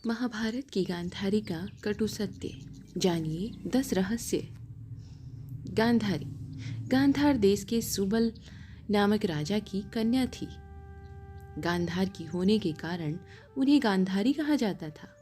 महाभारत की गांधारी का कटु सत्य। जानिए 10 रहस्य। गांधारी गांधार देश के सुबल नामक राजा की कन्या थी। गांधार की होने के कारण उन्हें गांधारी कहा जाता था।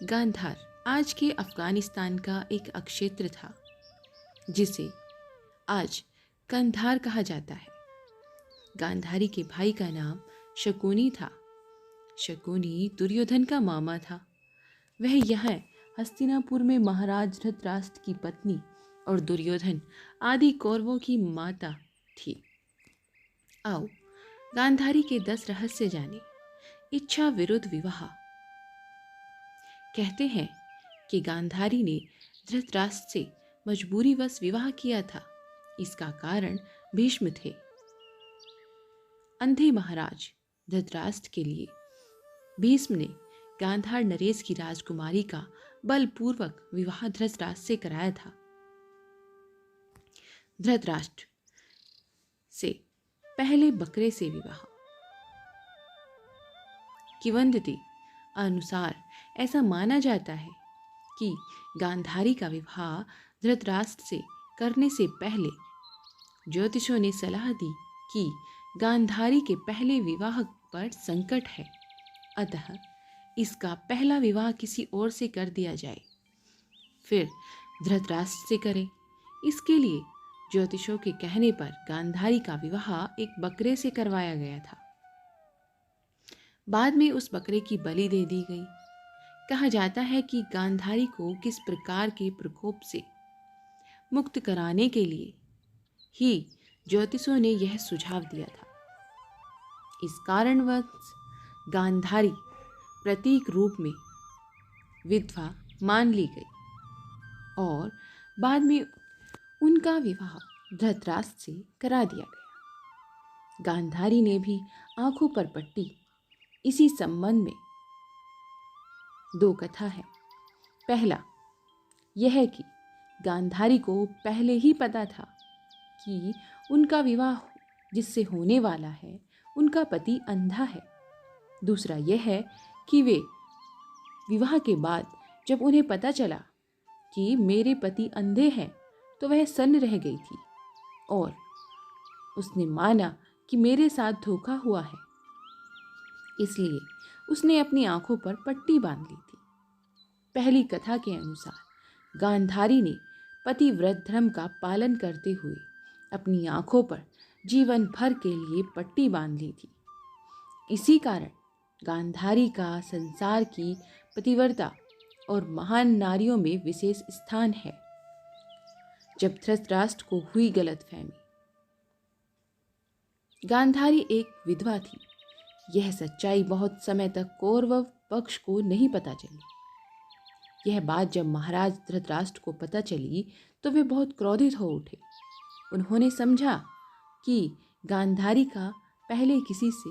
गांधार आज के अफगानिस्तान का एक अक्षेत्र था, जिसे आज कंधार कहा जाता है। गांधारी के भाई का नाम शकुनी था। शकुनी दुर्योधन का मामा था। वह यहाँ हस्तिनापुर में महाराज धृतराष्ट्र की पत्नी और दुर्योधन आदि कौरवों की माता थी। आओ गांधारी के 10 रहस्य जाने। इच्छा विरुद्ध विवाह। कहते हैं कि गांधारी ने धृतराष्ट्र से मजबूरीवश विवाह किया था। इसका कारण भीष्म थे। अंधे महाराज धृतराष्ट्र के लिए भीष्म ने गांधार नरेश की राजकुमारी का बलपूर्वक विवाह धृतराष्ट्र से कराया था। धृतराष्ट्र से पहले बकरे से विवाह। किंवदंती अनुसार ऐसा माना जाता है कि गांधारी का विवाह धृतराष्ट्र से करने से पहले ज्योतिषों ने सलाह दी कि गांधारी के पहले विवाह पर संकट है, अतः इसका पहला विवाह किसी और से कर दिया जाए, फिर धृतराष्ट्र से करें। इसके लिए ज्योतिषों के कहने पर गांधारी का विवाह एक बकरे से करवाया गया था। बाद में उस बकरे की बलि दे दी गई। कहा जाता है कि गांधारी को किस प्रकार के प्रकोप से मुक्त कराने के लिए ही ज्योतिषों ने यह सुझाव दिया था। इस कारणवश गांधारी प्रतीक रूप में विधवा मान ली गई और बाद में उनका विवाह धृतराष्ट्र से करा दिया गया। गांधारी ने भी आंखों पर पट्टी। इसी संबंध में 2 कथा है। पहला यह है कि गांधारी को पहले ही पता था कि उनका विवाह जिससे होने वाला है उनका पति अंधा है। दूसरा यह है कि वे विवाह के बाद जब उन्हें पता चला कि मेरे पति अंधे हैं तो वह सन्न रह गई थी और उसने माना कि मेरे साथ धोखा हुआ है, इसलिए उसने अपनी आंखों पर पट्टी बांध ली थी। पहली कथा के अनुसार गांधारी ने पतिव्रत धर्म का पालन करते हुए अपनी आंखों पर जीवन भर के लिए पट्टी बांध ली थी। इसी कारण गांधारी का संसार की पतिव्रता और महान नारियों में विशेष स्थान है। जब धृतराष्ट्र को हुई गलतफहमी। गांधारी एक विधवा थी। यह सच्चाई बहुत समय तक कौरव पक्ष को नहीं पता चली। यह बात जब महाराज धृतराष्ट्र को पता चली तो वे बहुत क्रोधित हो उठे। उन्होंने समझा कि गांधारी का पहले किसी से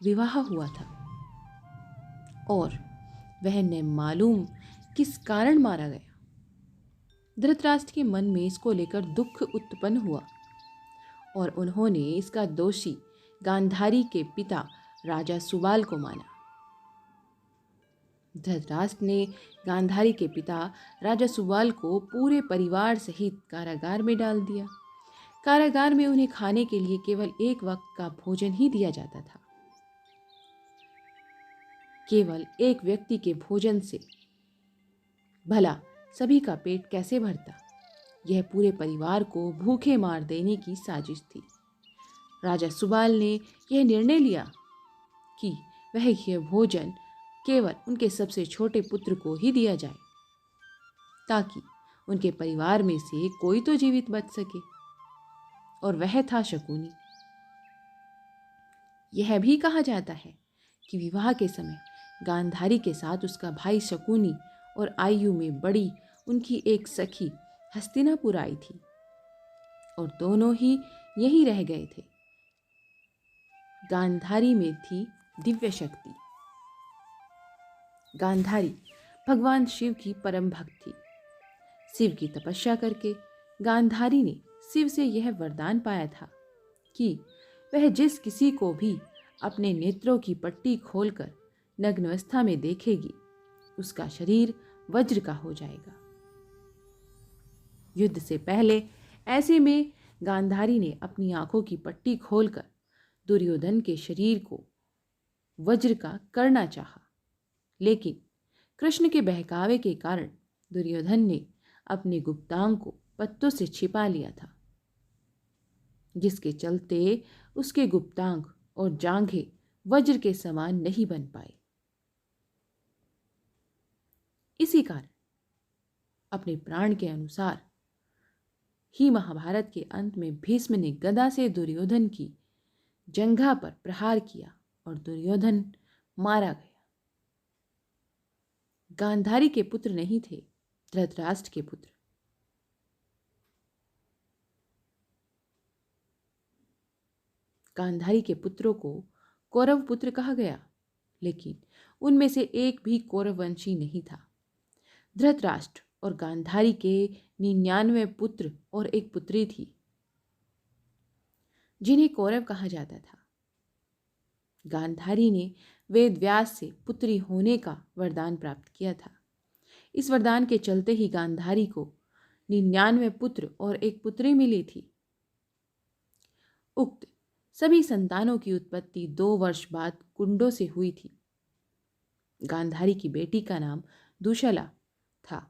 विवाह हुआ था और वह न मालूम किस कारण मारा गया। धृतराष्ट्र के मन में इसको लेकर दुख उत्पन्न हुआ और उन्होंने इसका दोषी गांधारी के पिता राजा सुबाल को माना। धृतराष्ट्र ने गांधारी के पिता राजा सुबाल को पूरे परिवार सहित कारागार में डाल दिया। कारागार में उन्हें खाने के लिए केवल एक वक्त का भोजन ही दिया जाता था। केवल एक व्यक्ति के भोजन से भला सभी का पेट कैसे भरता। यह पूरे परिवार को भूखे मार देने की साजिश थी। राजा सुबाल ने यह निर्णय लिया कि वह यह भोजन केवल उनके सबसे छोटे पुत्र को ही दिया जाए, ताकि उनके परिवार में से कोई तो जीवित बच सके, और वह था शकुनी। यह भी कहा जाता है कि विवाह के समय गांधारी के साथ उसका भाई शकुनी और आयु में बड़ी उनकी एक सखी हस्तिनापुर आई थी और दोनों ही यहीं रह गए थे। गांधारी में थी दिव्य शक्ति। गांधारी भगवान शिव की परम भक्त थी। शिव की तपस्या करके गांधारी ने शिव से यह वरदान पाया था कि वह जिस किसी को भी अपने नेत्रों की पट्टी खोलकर नग्नावस्था में देखेगी, उसका शरीर वज्र का हो जाएगा। युद्ध से पहले ऐसे में गांधारी ने अपनी आंखों की पट्टी खोलकर दुर्योधन के शरीर को वज्र का करना चाहा, लेकिन कृष्ण के बहकावे के कारण दुर्योधन ने अपने गुप्तांग को पत्तों से छिपा लिया था, जिसके चलते उसके गुप्तांग और जांघें वज्र के समान नहीं बन पाए। इसी कारण अपने प्राण के अनुसार ही महाभारत के अंत में भीष्म ने गदा से दुर्योधन की जंघा पर प्रहार किया और दुर्योधन मारा गया। गांधारी के पुत्र नहीं थे, धृतराष्ट्र के पुत्र। गांधारी के पुत्रों को कौरव पुत्र कहा गया, लेकिन उनमें से एक भी कौरववंशी नहीं था। धृतराष्ट्र और गांधारी के 99 पुत्र और एक पुत्री थी, जिन्हें कौरव कहा जाता था। गांधारी ने वेद व्यास से पुत्री होने का वरदान प्राप्त किया था। इस वरदान के चलते ही गांधारी को 99 पुत्र और एक पुत्री मिली थी। उक्त सभी संतानों की उत्पत्ति 2 वर्ष बाद कुंडों से हुई थी। गांधारी की बेटी का नाम दुशला था।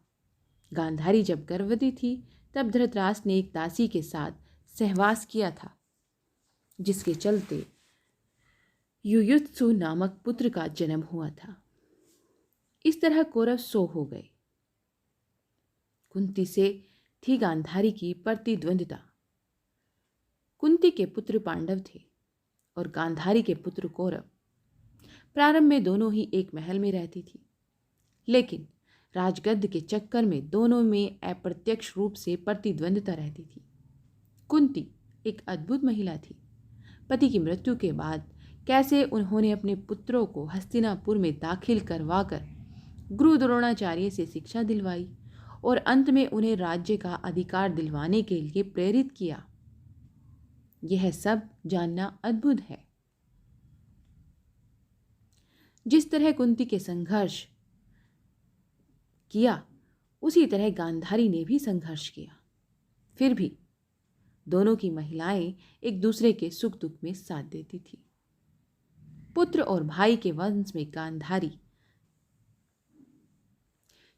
गांधारी जब गर्भवती थी तब धृतराष्ट्र ने एक दासी के साथ सहवास किया था, जिसके चलते युयुत्सु नामक पुत्र का जन्म हुआ था। इस तरह कौरव 100 हो गए। कुंती से थी गांधारी की प्रतिद्वंदिता। कुंती के पुत्र पांडव थे और गांधारी के पुत्र कौरव। प्रारंभ में दोनों ही एक महल में रहती थी, लेकिन राजगद्द के चक्कर में दोनों में अप्रत्यक्ष रूप से प्रतिद्वंदिता रहती थी। कुंती एक अद्भुत महिला थी। पति की मृत्यु के बाद कैसे उन्होंने अपने पुत्रों को हस्तिनापुर में दाखिल करवाकर गुरु द्रोणाचार्य से शिक्षा दिलवाई और अंत में उन्हें राज्य का अधिकार दिलवाने के लिए प्रेरित किया, यह सब जानना अद्भुत है। जिस तरह कुंती के संघर्ष किया, उसी तरह गांधारी ने भी संघर्ष किया। फिर भी दोनों की महिलाएं एक दूसरे के सुख दुख में साथ देती थी। पुत्र और भाई के वंश में गांधारी।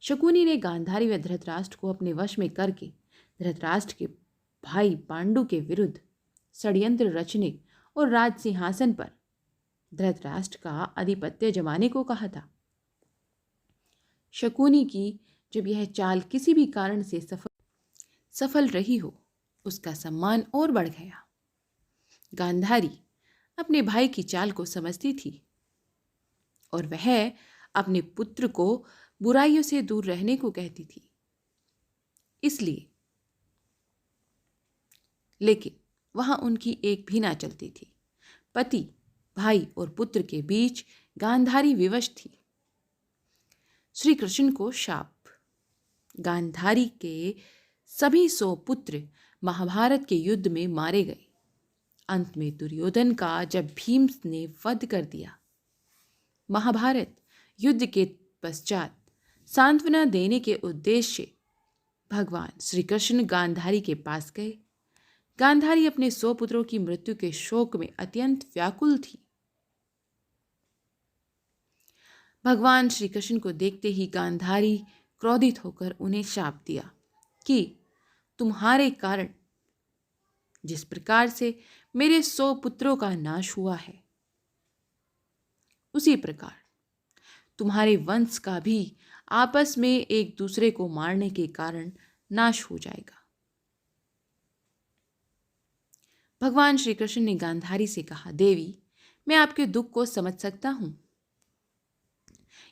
शकुनी ने गांधारी व धृतराष्ट्र को अपने वश में करके धृतराष्ट्र के भाई पांडु के विरुद्ध षड्यंत्र रचने और राज सिंहासन पर धृतराष्ट्र का आधिपत्य जमाने को कहा था। शकुनी की जब यह चाल किसी भी कारण से सफल रही हो, उसका सम्मान और बढ़ गया। गांधारी अपने भाई की चाल को समझती थी और वह अपने पुत्र को बुराइयों से दूर रहने को कहती थी। इसलिए लेकिन वहां उनकी एक भी ना चलती थी। पति, भाई और पुत्र के बीच गांधारी विवश थी। श्री कृष्ण को शाप। गांधारी के सभी 100 पुत्र महाभारत के युद्ध में मारे गए। अंत में दुर्योधन का जब भीम ने वध कर दिया। महाभारत युद्ध के पश्चात सांत्वना देने के उद्देश्य से भगवान श्री कृष्ण गांधारी के पास गए। गांधारी अपने 100 पुत्रों की मृत्यु के शोक में अत्यंत व्याकुल थी। भगवान श्री कृष्ण को देखते ही गांधारी क्रोधित होकर उन्हें शाप दिया कि तुम्हारे कारण जिस प्रकार से मेरे 100 पुत्रों का नाश हुआ है, उसी प्रकार तुम्हारे वंश का भी आपस में एक दूसरे को मारने के कारण नाश हो जाएगा। भगवान श्री कृष्ण ने गांधारी से कहा, देवी, मैं आपके दुख को समझ सकता हूं।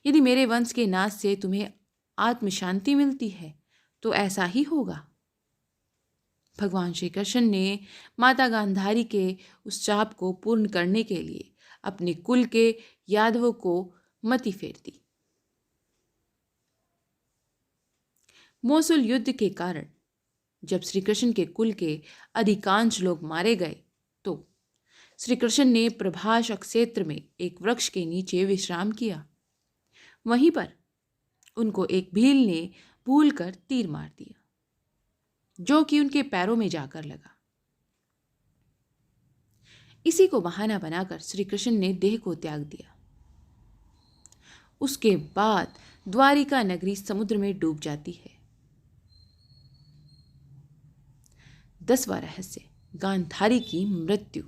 यदि मेरे वंश के नाश से तुम्हें आत्म शांति मिलती है तो ऐसा ही होगा। भगवान श्री कृष्ण ने माता गांधारी के उस शाप को पूर्ण करने के लिए अपने कुल के यादवों को मति फेर दी। मोसुल युद्ध के कारण जब श्री कृष्ण के कुल के अधिकांश लोग मारे गए तो श्री कृष्ण ने प्रभास क्षेत्र में एक वृक्ष के नीचे विश्राम किया वहीं पर उनको एक भील ने भूलकर तीर मार दिया, जो कि उनके पैरों में जाकर लगा। इसी को बहाना बनाकर श्री कृष्ण ने देह को त्याग दिया। उसके बाद द्वारिका नगरी समुद्र में डूब जाती है। 10वां रहस्य, गांधारी की मृत्यु।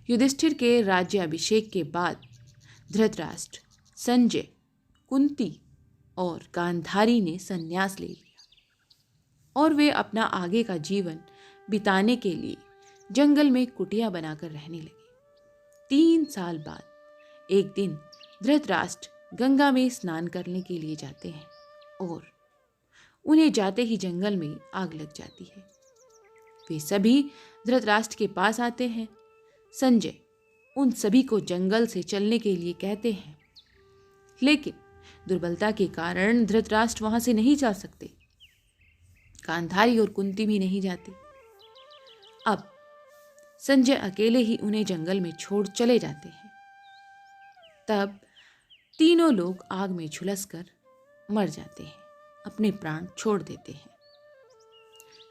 युधिष्ठिर के राज्याभिषेक के बाद धृतराष्ट्र, संजय, कुंती और गांधारी ने संन्यास ले लिया और वे अपना आगे का जीवन बिताने के लिए जंगल में कुटिया बनाकर रहने लगे। 3 साल बाद एक दिन धृतराष्ट्र गंगा में स्नान करने के लिए जाते हैं और उन्हें जाते ही जंगल में आग लग जाती है। वे सभी धृतराष्ट्र के पास आते हैं। संजय उन सभी को जंगल से चलने के लिए कहते हैं, लेकिन दुर्बलता के कारण धृतराष्ट्र वहां से नहीं जा सकते। गांधारी और कुंती भी नहीं जाती। अब संजय अकेले ही उन्हें जंगल में छोड़ चले जाते हैं। तब तीनों लोग आग में झुलसकर मर जाते हैं, अपने प्राण छोड़ देते हैं।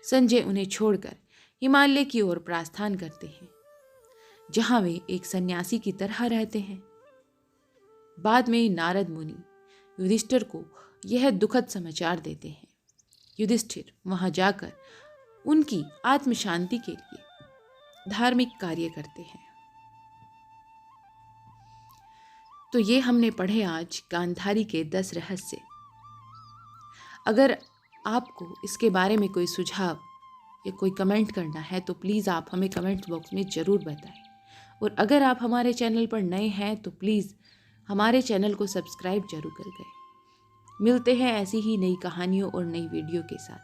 संजय उन्हें छोड़कर हिमालय की ओर प्रस्थान करते हैं, जहां वे एक सन्यासी की तरह रहते हैं। बाद में नारद मुनि युधिष्ठिर को यह दुखद समाचार देते हैं। युधिष्ठिर वहां जाकर उनकी आत्म शांति के लिए धार्मिक कार्य करते हैं। तो ये हमने पढ़े आज गांधारी के 10 रहस्य। अगर आपको इसके बारे में कोई सुझाव या कोई कमेंट करना है तो प्लीज़ आप हमें कमेंट बॉक्स में ज़रूर बताएं। और अगर आप हमारे चैनल पर नए हैं तो प्लीज़ हमारे चैनल को सब्सक्राइब जरूर कर दें। मिलते हैं ऐसी ही नई कहानियों और नई वीडियो के साथ।